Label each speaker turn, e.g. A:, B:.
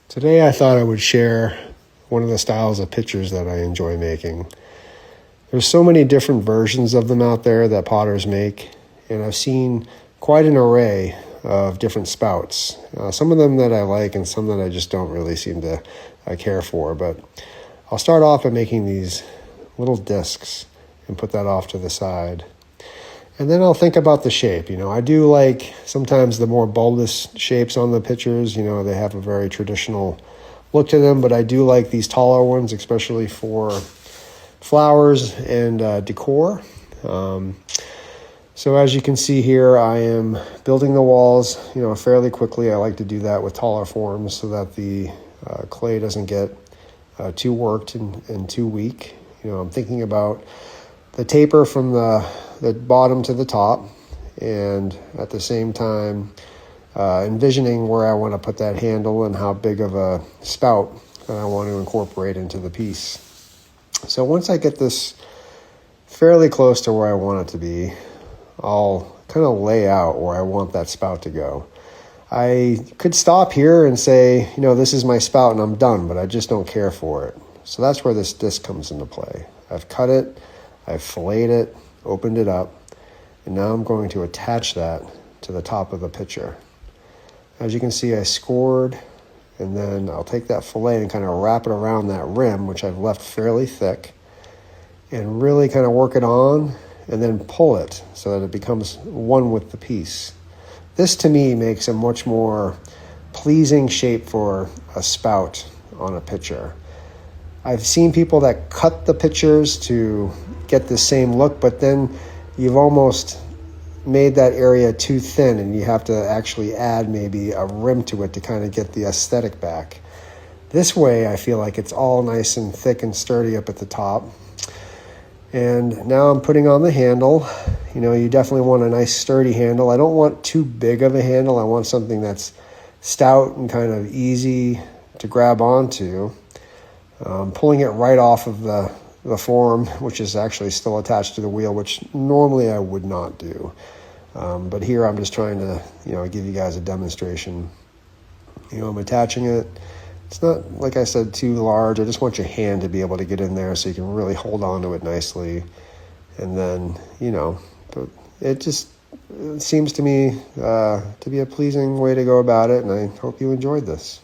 A: Today I thought I would share one of the styles of pitchers that I enjoy making. There's so many different versions of them out there that potters make, and I've seen quite an array of different spouts. Some of them that I like and some that I just don't really seem to care for, but I'll start off by making these little discs and put that off to the side. And then I'll think about the shape. I do like sometimes the more bulbous shapes on the pitchers. They have a very traditional look to them, but I do like these taller ones, especially for flowers and decor. So as you can see here, I am building the walls, fairly quickly. I like to do that with taller forms so that the clay doesn't get too worked and too weak. I'm thinking about the taper from the bottom to the top, and at the same time envisioning where I want to put that handle and how big of a spout that I want to incorporate into the piece. So once I get this fairly close to where I want it to be, I'll kind of lay out where I want that spout to go. I could stop here and say, this is my spout and I'm done, but I just don't care for it. So that's where this disc comes into play. I've cut it, I've filleted it, opened it up, and now I'm going to attach that to the top of the pitcher. As you can see, I scored, and then I'll take that fillet and kind of wrap it around that rim, which I've left fairly thick, and really kind of work it on, and then pull it so that it becomes one with the piece. This, to me, makes a much more pleasing shape for a spout on a pitcher. I've seen people that cut the pitchers to get the same look, but then you've almost made that area too thin and you have to actually add maybe a rim to it to kind of get the aesthetic back. This way, I feel like it's all nice and thick and sturdy up at the top. And now I'm putting on the handle. You definitely want a nice sturdy handle. I don't want too big of a handle. I want something that's stout and kind of easy to grab onto. Pulling it right off of the form, which is actually still attached to the wheel, which normally I would not do. But here I'm just trying to, give you guys a demonstration. I'm attaching it. It's not, like I said, too large. I just want your hand to be able to get in there so you can really hold on to it nicely. And then, but it seems to me to be a pleasing way to go about it, and I hope you enjoyed this.